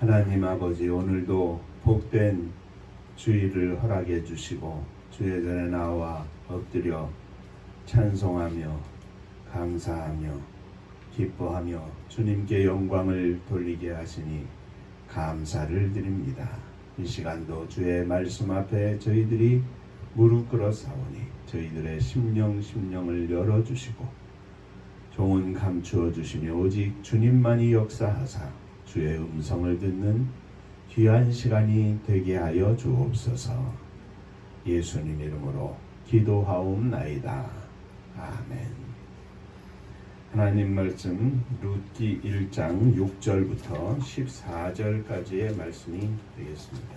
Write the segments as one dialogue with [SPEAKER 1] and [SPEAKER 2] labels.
[SPEAKER 1] 하나님 아버지, 오늘도 복된 주일을 허락해 주시고 주의 전에 나와 엎드려 찬송하며 감사하며 기뻐하며 주님께 영광을 돌리게 하시니 감사를 드립니다. 이 시간도 주의 말씀 앞에 저희들이 무릎 꿇어 사오니 저희들의 심령을 열어주시고 종은 감추어 주시며 오직 주님만이 역사하사 주의 음성을 듣는 귀한 시간이 되게 하여 주옵소서. 예수님 이름으로 기도하옵나이다. 아멘. 하나님 말씀 룻기 1장 6절부터 14절까지의 말씀이 되겠습니다.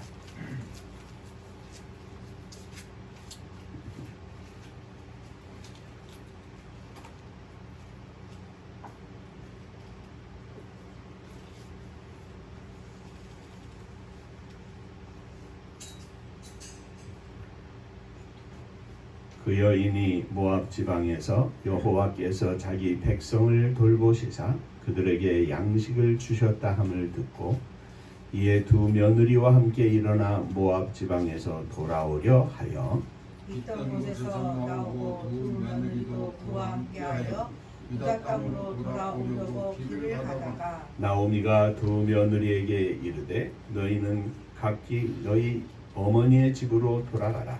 [SPEAKER 1] 그 여인이 모압 지방에서 여호와께서 자기 백성을 돌보시사 그들에게 양식을 주셨다 함을 듣고 이에 두 며느리와 함께 일어나 모압 지방에서 돌아오려 하여
[SPEAKER 2] 있던 곳에서 나오고 두 며느리도 그와 함께하여 유다 땅으로 돌아오려고 길을 가다가
[SPEAKER 1] 나오미가 두 며느리에게 이르되 너희는 각기 너희 어머니의 집으로 돌아가라.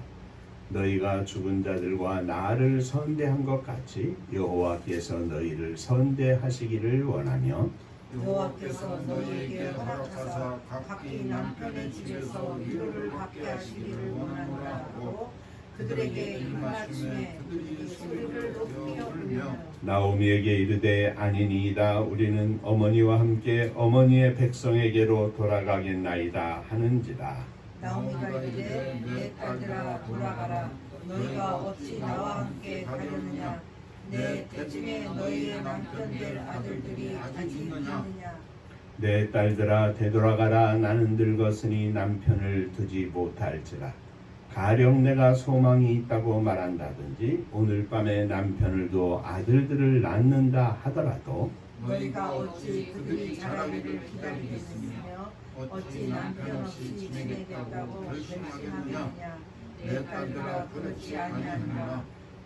[SPEAKER 1] 너희가 죽은 자들과 나를 선대한 것 같이 여호와께서 너희를 선대하시기를 원하며
[SPEAKER 2] 여호와께서 너희에게 허락하사 각기 남편의 집에서 위로를 받게 하시기를 원하노라 하고 그들에게 이르마침에 그들이 소리를 높이 울며
[SPEAKER 1] 나오미에게 이르되 아니니이다. 우리는 어머니와 함께 어머니의 백성에게로 돌아가겠나이다 하는지라.
[SPEAKER 2] 나오미가 이르되 내 딸들아 돌아가라. 너희가 어찌 나와 함께 가려느냐. 내 태중에 너희의 남편 될 아들들이 아직 있느냐.
[SPEAKER 1] 내 딸들아 되돌아가라. 나는 늙었으니 남편을 두지 못할지라. 가령 내가 소망이 있다고 말한다든지 오늘 밤에 남편을 두어 아들들을 낳는다 하더라도
[SPEAKER 2] 너희가 어찌 그들이 자라기를 기다리겠으며 어찌 남편 없이 지내겠다고 결심하느냐. 내 딸들아 그렇지 아니하노라.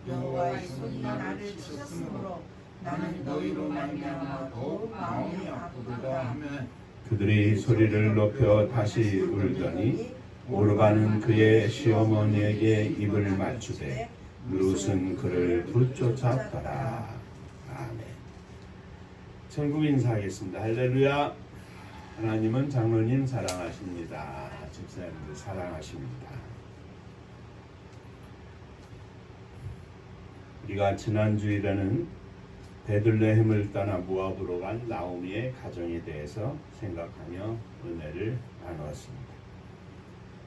[SPEAKER 2] 여호와의 손이 나를 치셨으므로 나는 너희로 말미암아 더욱 마음이 아프도다 하며
[SPEAKER 1] 그들이 소리를 높여 다시 울더니 오르바는 그의 시어머니에게 입을 맞추되 룻은 그를 붙쫓았더라. 아멘. 천국 인사하겠습니다. 할렐루야. 하나님은 장로님 사랑하십니다. 집사님들 사랑하십니다. 우리가 지난 주일에는 베들레헴을 떠나 모압으로 간 나오미의 가정에 대해서 생각하며 은혜를 나누었습니다.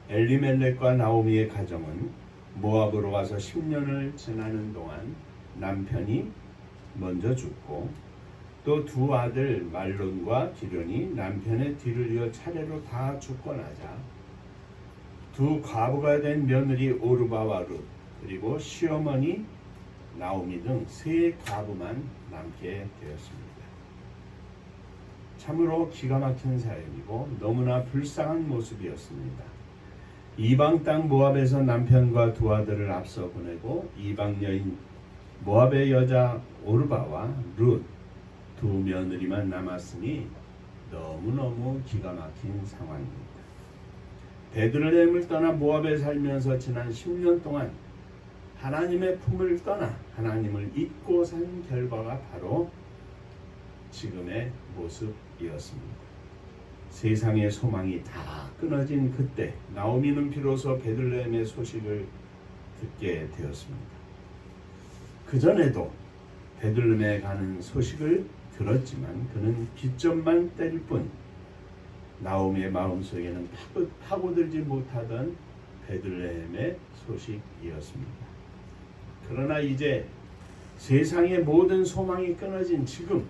[SPEAKER 1] 엘리멜렉과 나오미의 가정은 모압으로 가서 10년을 지나는 동안 남편이 먼저 죽고 또 두 아들 말론과 기련이 남편의 뒤를 이어 차례로 다 죽고 나자 두 과부가 된 며느리 오르바와 룻 그리고 시어머니 나오미 등 세 과부만 남게 되었습니다. 참으로 기가 막힌 사연이고 너무나 불쌍한 모습이었습니다. 이방 땅 모압에서 남편과 두 아들을 앞서 보내고 이방 여인 모압의 여자 오르바와 룻 두 며느리만 남았으니 너무너무 기가 막힌 상황입니다. 베들레헴을 떠나 모압에 살면서 지난 10년 동안 하나님의 품을 떠나 하나님을 잊고 산 결과가 바로 지금의 모습이었습니다. 세상의 소망이 다 끊어진 그때 나오미는 비로소 베들레헴의 소식을 듣게 되었습니다. 그전에도 베들레헴에 가는 소식을 들었지만 그는 빗점만 때릴 뿐 나오미의 마음속에는 파고들지 못하던 베들레헴의 소식이었습니다. 그러나 이제 세상의 모든 소망이 끊어진 지금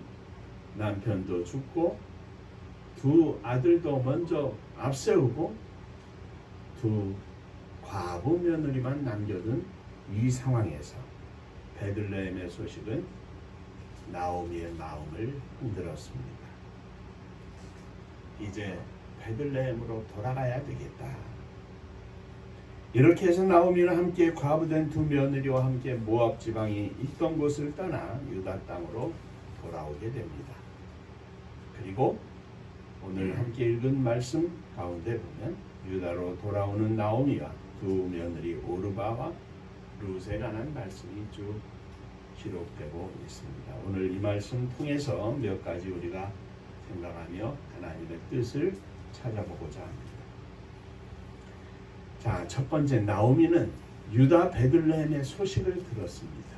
[SPEAKER 1] 남편도 죽고 두 아들도 먼저 앞세우고 두 과부 며느리만 남겨둔 이 상황에서 베들레헴의 소식은 나오미의 마음을 흔들었습니다. 이제 베들레헴으로 돌아가야 되겠다. 이렇게 해서 나오미는 함께 과부된 두 며느리와 함께 모압 지방이 있던 곳을 떠나 유다 땅으로 돌아오게 됩니다. 그리고 오늘 함께 읽은 말씀 가운데 보면 유다로 돌아오는 나오미와 두 며느리 오르바와 룻에 관한 말씀이 쭉 기록되고 있습니다. 오늘 이 말씀 통해서 몇 가지 우리가 생각하며 하나님의 뜻을 찾아보고자 합니다. 자, 첫 번째, 나오미는 유다 베들레헴의 소식을 들었습니다.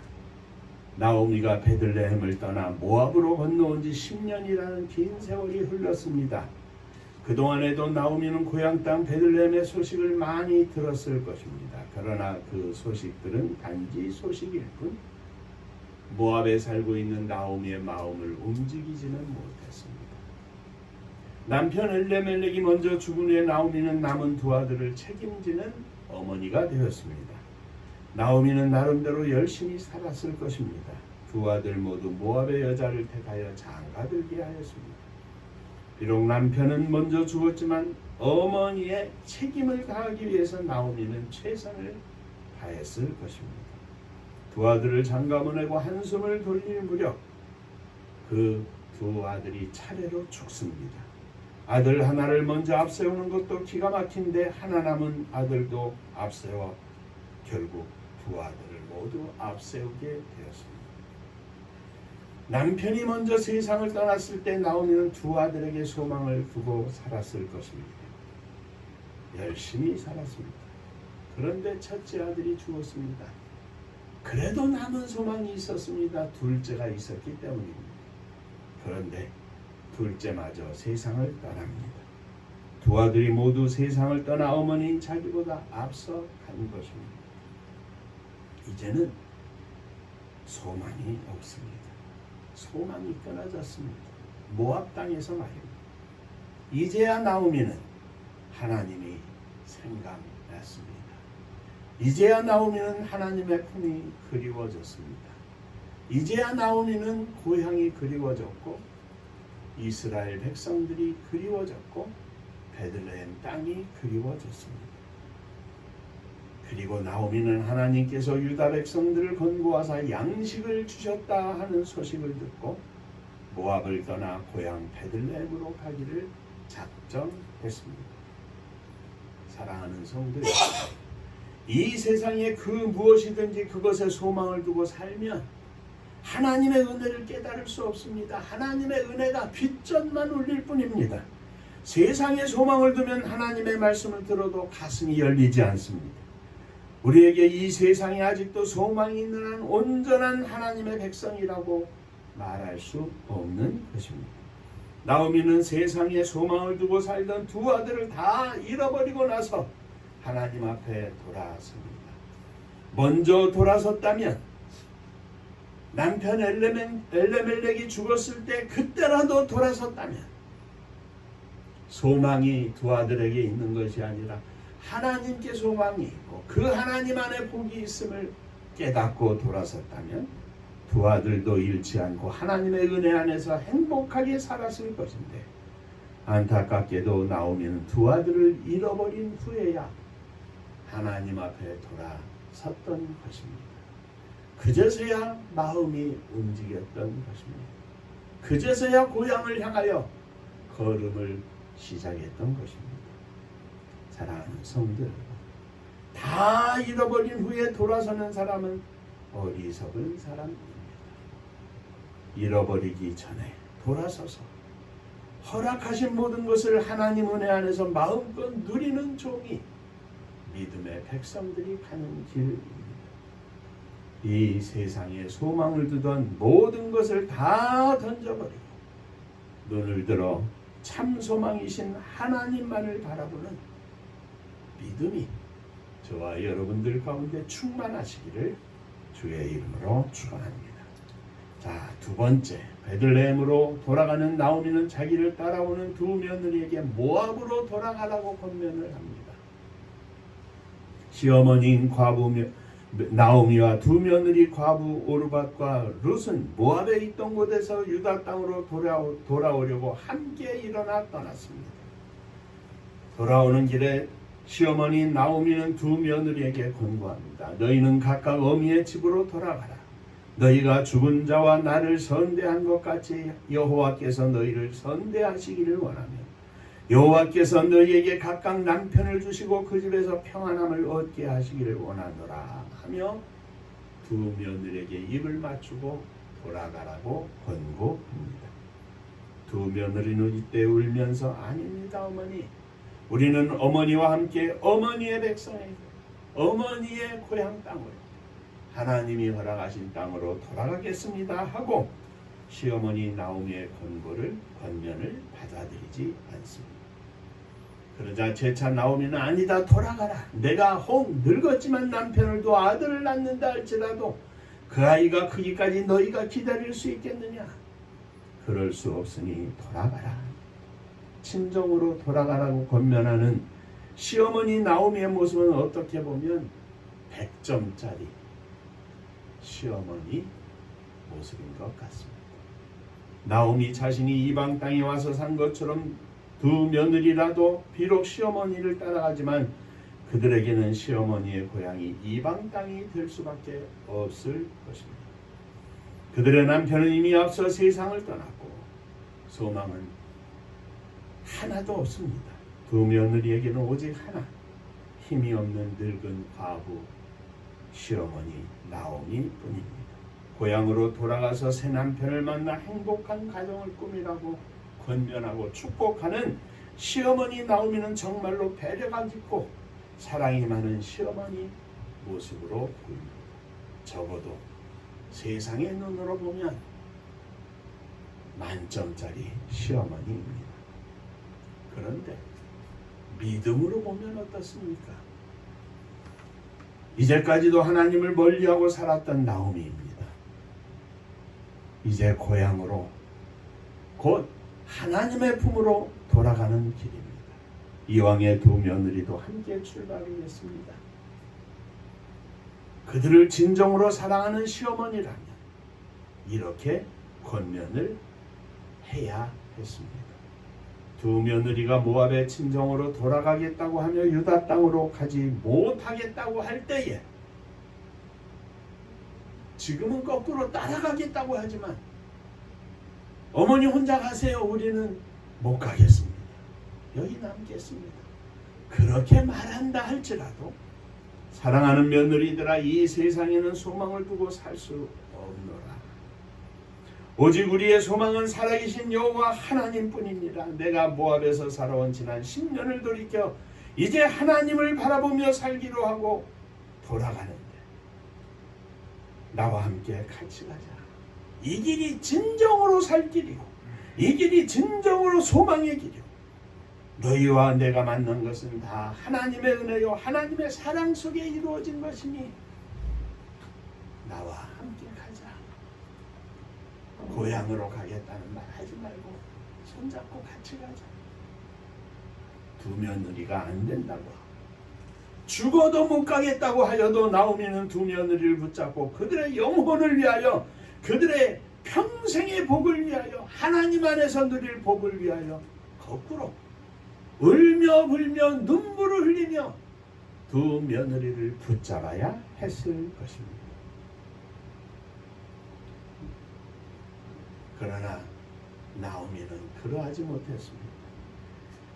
[SPEAKER 1] 나오미가 베들레헴을 떠나 모압으로 건너온 지 10년이라는 긴 세월이 흘렀습니다. 그동안에도 나오미는 고향 땅 베들레헴의 소식을 많이 들었을 것입니다. 그러나 그 소식들은 단지 소식일 뿐 모압에 살고 있는 나오미의 마음을 움직이지는 못했습니다. 남편 엘레멜렉이 먼저 죽은 후에 나오미는 남은 두 아들을 책임지는 어머니가 되었습니다. 나오미는 나름대로 열심히 살았을 것입니다. 두 아들 모두 모압의 여자를 택하여 장가들게 하였습니다. 비록 남편은 먼저 죽었지만 어머니의 책임을 다하기 위해서 나오미는 최선을 다했을 것입니다. 두 아들을 장가 보내고 한숨을 돌릴 무렵 그 두 아들이 차례로 죽습니다. 아들 하나를 먼저 앞세우는 것도 기가 막힌데 하나 남은 아들도 앞세워 결국 두 아들을 모두 앞세우게 되었습니다. 남편이 먼저 세상을 떠났을 때 나오미는 두 아들에게 소망을 두고 살았을 것입니다. 열심히 살았습니다. 그런데 첫째 아들이 죽었습니다. 그래도 남은 소망이 있었습니다. 둘째가 있었기 때문입니다. 그런데 둘째마저 세상을 떠납니다. 두 아들이 모두 세상을 떠나 어머니인 자기보다 앞서 간 것입니다. 이제는 소망이 없습니다. 소망이 끊어졌습니다. 모압 땅에서 말입니다. 이제야 나오미는 하나님이 생각났습니다. 이제야 나오미는 하나님의 품이 그리워졌습니다. 이제야 나오미는 고향이 그리워졌고 이스라엘 백성들이 그리워졌고 베들레헴 땅이 그리워졌습니다. 그리고 나오미는 하나님께서 유다 백성들을 건고하사 양식을 주셨다 하는 소식을 듣고 모압을 떠나 고향 베들레헴으로 가기를 작정했습니다. 사랑하는 성도들, 이 세상에 그 무엇이든지 그것에 소망을 두고 살면 하나님의 은혜를 깨달을 수 없습니다. 하나님의 은혜가 귓전만 울릴 뿐입니다. 세상에 소망을 두면 하나님의 말씀을 들어도 가슴이 열리지 않습니다. 우리에게 이 세상에 아직도 소망이 있는 한 온전한 하나님의 백성이라고 말할 수 없는 것입니다. 나오미는 세상에 소망을 두고 살던 두 아들을 다 잃어버리고 나서 하나님 앞에 돌아섭니다. 먼저 돌아섰다면 남편 엘레멜렉이 죽었을 때 그때라도 돌아섰다면 소망이 두 아들에게 있는 것이 아니라 하나님께 소망이 있고 그 하나님 안에 복이 있음을 깨닫고 돌아섰다면 두 아들도 잃지 않고 하나님의 은혜 안에서 행복하게 살았을 것인데 안타깝게도 나오미는 두 아들을 잃어버린 후에야 하나님 앞에 돌아섰던 것입니다. 그제서야 마음이 움직였던 것입니다. 그제서야 고향을 향하여 걸음을 시작했던 것입니다. 사랑하는 성들, 다 잃어버린 후에 돌아서는 사람은 어리석은 사람입니다. 잃어버리기 전에 돌아서서 허락하신 모든 것을 하나님 은혜 안에서 마음껏 누리는 종이 믿음의 백성들이 가는 길입니다. 이 세상에 소망을 두던 모든 것을 다 던져버리고 눈을 들어 참 소망이신 하나님만을 바라보는 믿음이 저와 여러분들 가운데 충만하시기를 주의 이름으로 축원합니다. 자, 두 번째, 베들레헴으로 돌아가는 나오미는 자기를 따라오는 두 며느리에게 모압으로 돌아가라고 권면을 합니다. 시어머니인 과부 나오미와 두 며느리 과부 오르밧과 룻은 모압에 있던 곳에서 유다 땅으로 돌아오려고 함께 일어나 떠났습니다. 돌아오는 길에 시어머니 나오미는 두 며느리에게 권고합니다. 너희는 각각 어미의 집으로 돌아가라. 너희가 죽은 자와 나를 선대한 것 같이 여호와께서 너희를 선대하시기를 원하며 여호와께서 너희에게 각각 남편을 주시고 그 집에서 평안함을 얻게 하시기를 원하노라 하며 두 며느리에게 입을 맞추고 돌아가라고 권고합니다. 두 며느리는 이때 울면서 아닙니다 어머니, 우리는 어머니와 함께 어머니의 백성에게 어머니의 고향 땅으로 하나님이 허락하신 땅으로 돌아가겠습니다 하고 시어머니 나오미의 권면을 받아들이지 않습니다. 그러자 재차 나오미는 아니다 돌아가라. 내가 혹 늙었지만 남편을 둬 아들을 낳는다 할지라도 그 아이가 크기까지 너희가 기다릴 수 있겠느냐. 그럴 수 없으니 돌아가라. 친정으로 돌아가라고 권면하는 시어머니 나오미의 모습은 어떻게 보면 100점짜리 시어머니 모습인 것 같습니다. 나오미 자신이 이방 땅에 와서 산 것처럼 두 며느리라도 비록 시어머니를 따라가지만 그들에게는 시어머니의 고향이 이방 땅이 될 수밖에 없을 것입니다. 그들의 남편은 이미 앞서 세상을 떠났고 소망은 하나도 없습니다. 두 며느리에게는 오직 하나, 힘이 없는 늙은 과부 시어머니 나오미 뿐입니다. 고향으로 돌아가서 새 남편을 만나 행복한 가정을 꾸미라고 권면하고 축복하는 시어머니 나오미는 정말로 배려가 깊고 사랑이 많은 시어머니 모습으로 보입니다. 적어도 세상의 눈으로 보면 만점짜리 시어머니입니다. 그런데 믿음으로 보면 어떻습니까? 이제까지도 하나님을 멀리하고 살았던 나오미입니다. 이제 고향으로 곧 하나님의 품으로 돌아가는 길입니다. 이왕의 두 며느리도 함께 출발을 했습니다. 그들을 진정으로 사랑하는 시어머니라면 이렇게 권면을 해야 했습니다. 두 며느리가 모압의 친정으로 돌아가겠다고 하며 유다 땅으로 가지 못하겠다고 할 때에 지금은 거꾸로 따라가겠다고 하지만 어머니 혼자 가세요. 우리는 못 가겠습니다. 여기 남겠습니다. 그렇게 말한다 할지라도 사랑하는 며느리들아 이 세상에는 소망을 두고 살 수 없노라. 오직 우리의 소망은 살아계신 여호와 하나님뿐입니다. 내가 모압에서 살아온 지난 10년을 돌이켜 이제 하나님을 바라보며 살기로 하고 돌아가는데 나와 함께 같이 가자. 이 길이 진정으로 살 길이고 이 길이 진정으로 소망의 길이고 너희와 내가 만난 것은 다 하나님의 은혜요 하나님의 사랑 속에 이루어진 것이니 나와 함께 가자. 고향으로 가겠다는 말 하지 말고 손잡고 같이 가자. 두 며느리가 안 된다고 죽어도 못 가겠다고 하여도 나오미는 두 며느리를 붙잡고 그들의 영혼을 위하여 그들의 평생의 복을 위하여 하나님 안에서 누릴 복을 위하여 거꾸로 울며 불며 눈물을 흘리며 두 며느리를 붙잡아야 했을 것입니다. 그러나 나오미는 그러하지 못했습니다.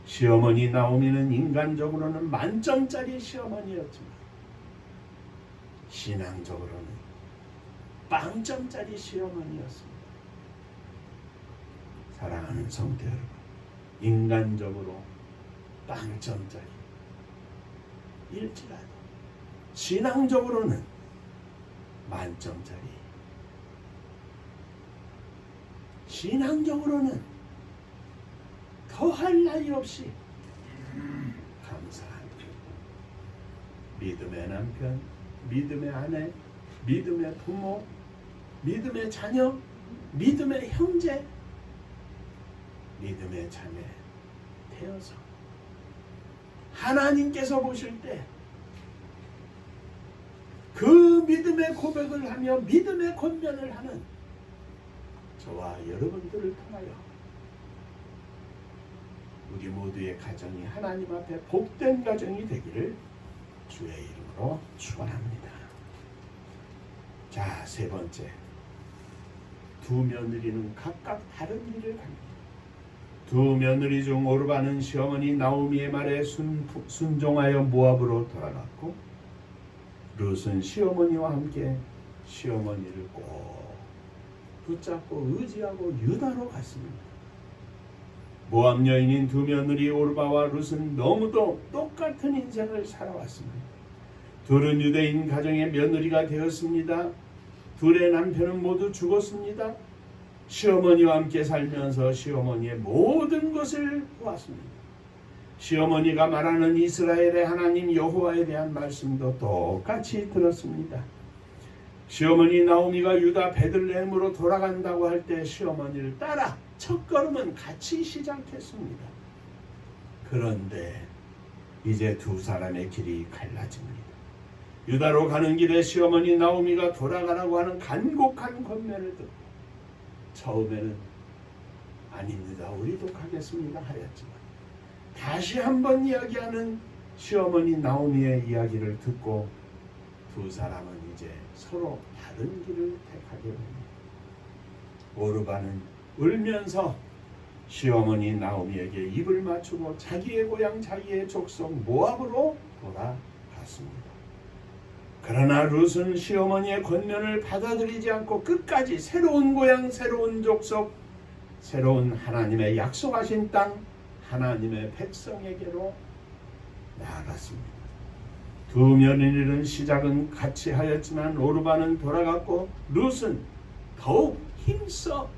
[SPEAKER 1] 시어머니 나오미는 인간적으로는 만점짜리 시어머니였지만 신앙적으로는 빵점짜리 시어머니였습니다. 사랑하는 성도 여러분, 인간적으로 빵점짜리 일지라도 신앙적으로는 만점짜리, 신앙적으로는 더할 나위 없이 감사한 믿음의 남편, 믿음의 아내, 믿음의 부모, 믿음의 자녀, 믿음의 형제, 믿음의 자매 되어서 하나님께서 보실 때 그 믿음의 고백을 하며 믿음의 권면을 하는 저와 여러분들을 통하여 우리 모두의 가정이 하나님 앞에 복된 가정이 되기를 주의 이름으로 축원합니다. 자, 세 번째, 두 며느리는 각각 다른 길을 갑니다. 두 며느리 중 오르바는 시어머니 나오미의 말에 순종하여 모압으로 돌아갔고, 룻은 시어머니와 함께 시어머니를 꼭 붙잡고 의지하고 유다로 갔습니다. 모압 여인인 두 며느리 오르바와 룻은 너무도 똑같은 인생을 살아왔습니다. 둘은 유대인 가정의 며느리가 되었습니다. 둘의 남편은 모두 죽었습니다. 시어머니와 함께 살면서 시어머니의 모든 것을 보았습니다. 시어머니가 말하는 이스라엘의 하나님 여호와에 대한 말씀도 똑같이 들었습니다. 시어머니 나오미가 유다 베들레헴으로 돌아간다고 할 때 시어머니를 따라 첫걸음은 같이 시작했습니다. 그런데 이제 두 사람의 길이 갈라집니다. 유다로 가는 길에 시어머니 나오미가 돌아가라고 하는 간곡한 권면을 듣고 처음에는 아닙니다, 우리도 가겠습니다 하였지만 다시 한번 이야기하는 시어머니 나오미의 이야기를 듣고 두 사람은 이제 서로 다른 길을 택하게 됩니다. 오르바는 울면서 시어머니 나오미에게 입을 맞추고 자기의 고향 자기의 족속 모압으로 돌아갔습니다. 그러나 룻은 시어머니의 권면을 받아들이지 않고 끝까지 새로운 고향, 새로운 족속, 새로운 하나님의 약속하신 땅, 하나님의 백성에게로 나아갔습니다. 두 며느리는 시작은 같이 하였지만 오르바는 돌아갔고 룻은 더욱 힘써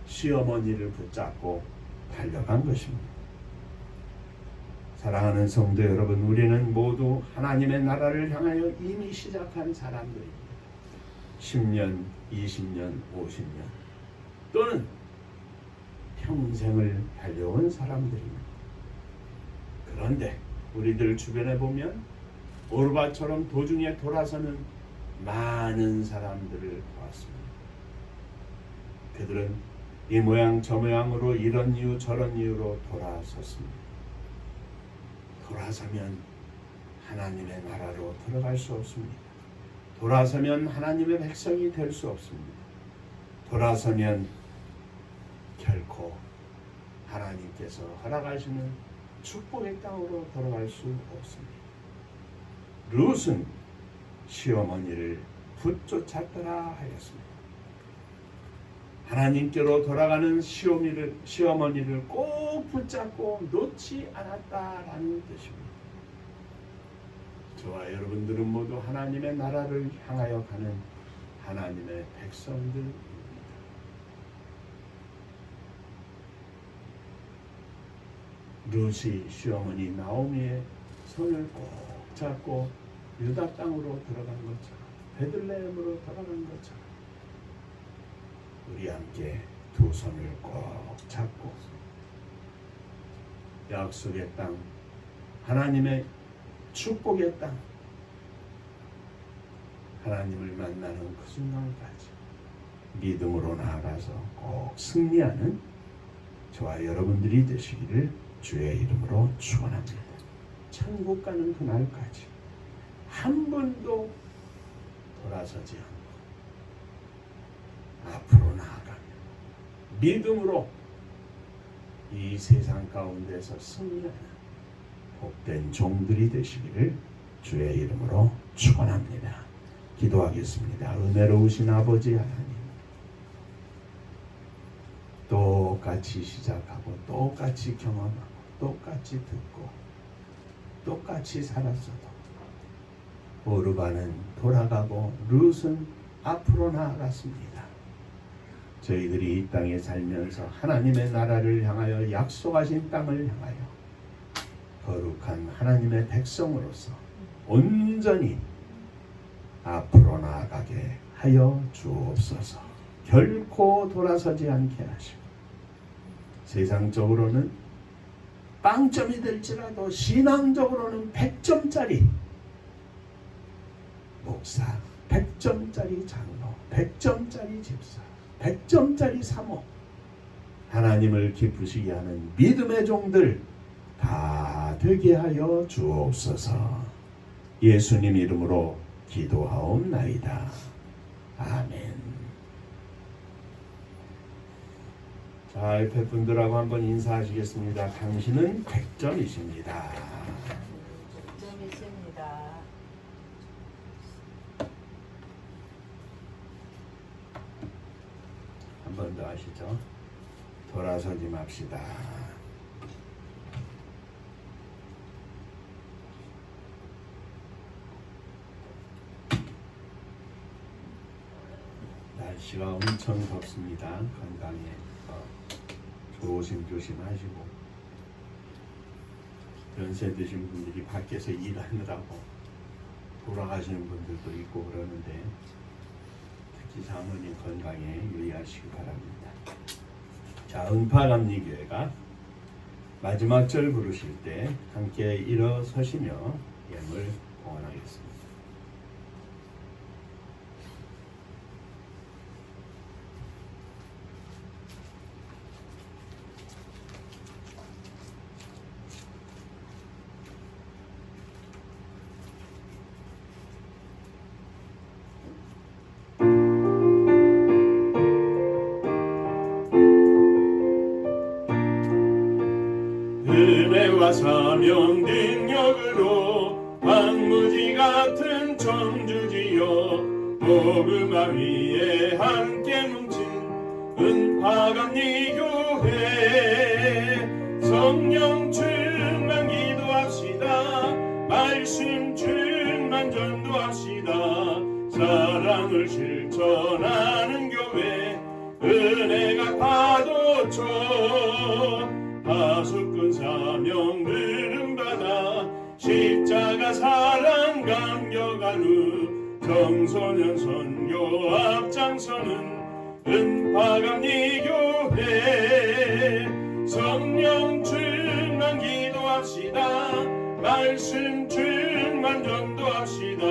[SPEAKER 1] 시어머니를 붙잡고 달려간 것입니다. 사랑하는 성도 여러분, 우리는 모두 하나님의 나라를 향하여 이미 시작한 사람들입니다. 10년, 20년, 50년 또는 평생을 달려온 사람들입니다. 그런데 우리들 주변에 보면 오르바처럼 도중에 돌아서는 많은 사람들을 보았습니다. 그들은 이 모양 저 모양으로 이런 이유 저런 이유로 돌아섰습니다. 돌아서면 하나님의 나라로 들어갈 수 없습니다. 돌아서면 하나님의 백성이 될 수 없습니다. 돌아서면 결코 하나님께서 허락하시는 축복의 땅으로 들어갈 수 없습니다. 룻은 시어머니를 붙쫓았더라 하였습니다. 하나님께로 돌아가는 시어머니를 꼭 붙잡고 놓지 않았다라는 뜻입니다. 저와 여러분들은 모두 하나님의 나라를 향하여 가는 하나님의 백성들입니다. 룻이 시어머니 나오미의 손을 꼭 잡고 유다 땅으로 들어간 것처럼, 베들레헴으로 들어간 것처럼 우리 함께 두 손을 꼭 잡고 약속의 땅, 하나님의 축복의 땅, 하나님을 만나는 그 순간까지 믿음으로 나아가서 꼭 승리하는 저와 여러분들이 되시기를 주의 이름으로 축원합니다. 천국 가는 그날까지 한 번도 돌아서지 않고 앞으로 나아가며 믿음으로 이 세상 가운데서 승리하는 복된 종들이 되시기를 주의 이름으로 축원합니다. 기도하겠습니다. 은혜로우신 아버지 하나님, 똑같이 시작하고 똑같이 경험하고 똑같이 듣고 똑같이 살았어도 오르바는 돌아가고 룻은 앞으로 나아갔습니다. 저희들이 이 땅에 살면서 하나님의 나라를 향하여 약속하신 땅을 향하여 거룩한 하나님의 백성으로서 온전히 앞으로 나아가게 하여 주옵소서. 결코 돌아서지 않게 하시고 세상적으로는 빵점이 될지라도 신앙적으로는 100점짜리 목사, 100점짜리 장로, 100점짜리 집사, 100점짜리 사모, 하나님을 기쁘시게 하는 믿음의 종들 다 되게 하여 주옵소서. 예수님 이름으로 기도하옵나이다. 아멘. 자, 옆에 분들하고 한번 인사하시겠습니다. 당신은 100점이십니다.
[SPEAKER 2] 좀 있습니다.
[SPEAKER 1] 한 번 더 하시죠. 돌아서지 맙시다. 날씨가 엄청 덥습니다. 건강에 조심조심하시고, 연세 드신 분들이 밖에서 일하느라고 돌아가시는 분들도 있고 그러는데 특히 사모님 건강에 유의하시기 바랍니다. 자, 응파감리교회가 마지막 절 부르실 때 함께 일어서시며 예물 봉헌하겠습니다. 은혜와 사명 능력으로 황무지 같은 청주지여 복음화 위에 함께 뭉친 은파감리교회 성령 충만 기도합시다. 말씀 충만 전도합시다. 사랑을 실천하는 교회 은혜가 파도쳐 하수꾼 사명 부름받아 십자가 사랑 감격한 후 청소년 선교 앞장서는 은파감리교회 성령 충만 기도합시다. 말씀 충만 전도합시다.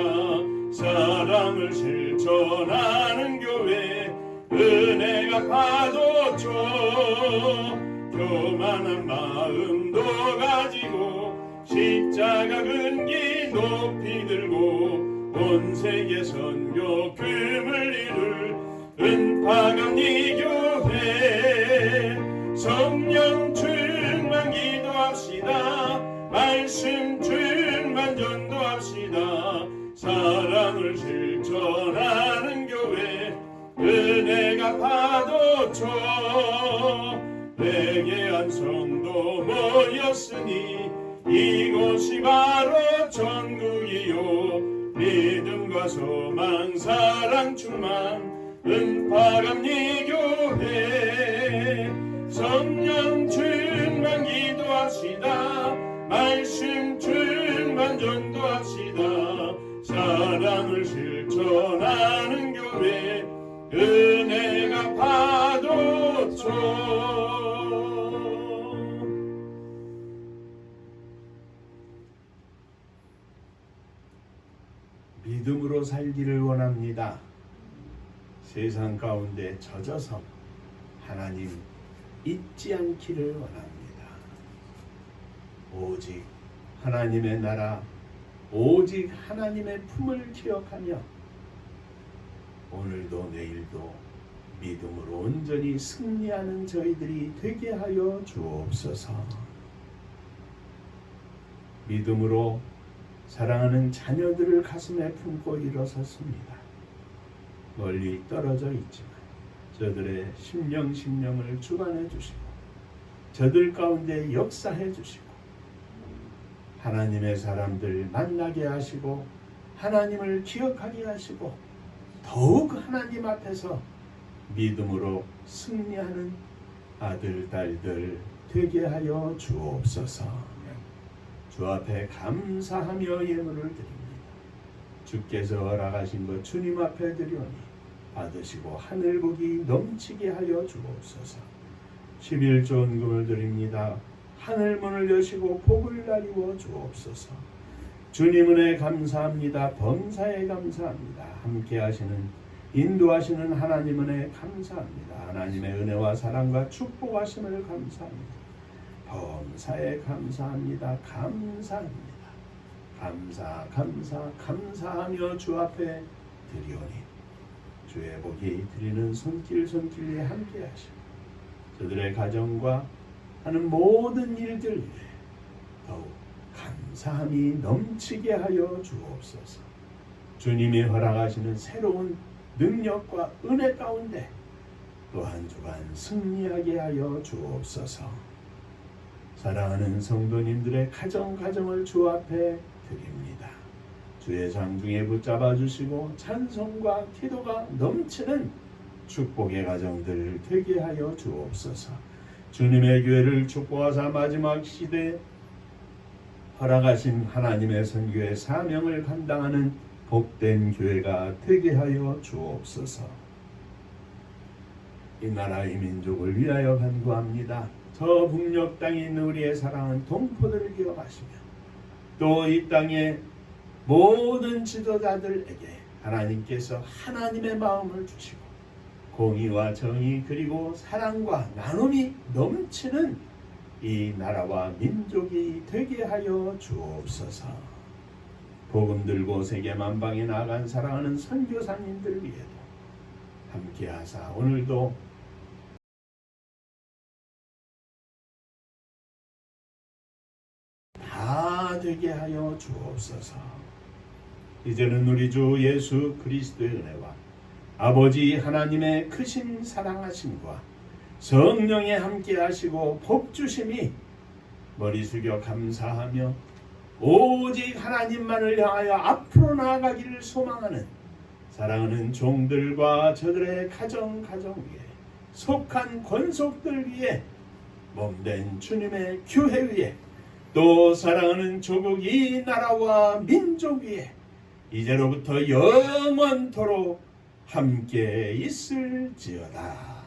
[SPEAKER 1] 사랑을 실천하는 교회 은혜가 파도쳐 교만한 마음도 가지고 십자가 근기 높이 들고 온 세계 선교 금을 이룰 은파감리교회 성령 충만 기도합시다. 말씀 충만 전도합시다. 사랑을 실천하는 교회 은혜가 파도쳐 회개한 성도 모였으니 이곳이 바로 천국이요 믿음과 소망 사랑 충만 은파감리교회 성령 충만 기도합시다. 말씀 충만 전도합시다. 사랑을 실천하는 교회 은혜가 파도쳐 믿음으로 살기를 원합니다. 세상 가운데 젖어서 하나님 잊지 않기를 원합니다. 오직 하나님의 나라, 오직 하나님의 품을 기억하며 오늘도 내일도 믿음으로 온전히 승리하는 저희들이 되게 하여 주옵소서. 믿음으로 사랑하는 자녀들을 가슴에 품고 일어섰습니다. 멀리 떨어져 있지만 저들의 심령을 주관해 주시고 저들 가운데 역사해 주시고 하나님의 사람들 만나게 하시고 하나님을 기억하게 하시고 더욱 하나님 앞에서 믿음으로 승리하는 아들, 딸들 되게 하여 주옵소서. 주 앞에 감사하며 예물을 드립니다. 주께서 허락하신 것 주님 앞에 드리오니 받으시고 하늘복이 넘치게 하여 주옵소서. 11조 은금을 드립니다. 하늘문을 여시고 복을 나리워 주옵소서. 주님 은혜 감사합니다. 범사에 감사합니다. 함께 하시는 인도하시는 하나님 은혜 감사합니다. 하나님의 은혜와 사랑과 축복하심을 감사합니다. 범사에 감사합니다. 감사하며 주 앞에 드리오니 주의 복이 드리는 손길 위에 함께 하시고 저들의 가정과 하는 모든 일들 위에 더욱 감사함이 넘치게 하여 주옵소서. 주님이 허락하시는 새로운 능력과 은혜 가운데 또 한 주간 승리하게 하여 주옵소서. 사랑하는 성도님들의 가정을 주 앞에 드립니다. 주의 장중에 붙잡아 주시고 찬송과 기도가 넘치는 축복의 가정들 되게 하여 주옵소서. 주님의 교회를 축복하사 마지막 시대 허락하신 하나님의 선교의 사명을 감당하는 복된 교회가 되게 하여 주옵소서. 이 나라 이 민족을 위하여 간구합니다. 저 북녘 땅에 있는 우리의 사랑하는 동포들을 기억하시며 또 이 땅의 모든 지도자들에게 하나님께서 하나님의 마음을 주시고 공의와 정의 그리고 사랑과 나눔이 넘치는 이 나라와 민족이 되게 하여 주옵소서. 복음 들고 세계 만방에 나아간 사랑하는 선교사님들 위에도 함께하사 오늘도 다 되게 하여 주옵소서. 이제는 우리 주 예수 그리스도의 은혜와 아버지 하나님의 크신 사랑하심과 성령의 함께하시고 복주심이 머리 숙여 감사하며 오직 하나님만을 향하여 앞으로 나아가기를 소망하는 사랑하는 종들과 저들의 가정 위에 속한 권속들 위에 몸된 주님의 교회 위에 또 사랑하는 조국 이 나라와 민족 위에 이제로부터 영원토록 함께 있을지어다.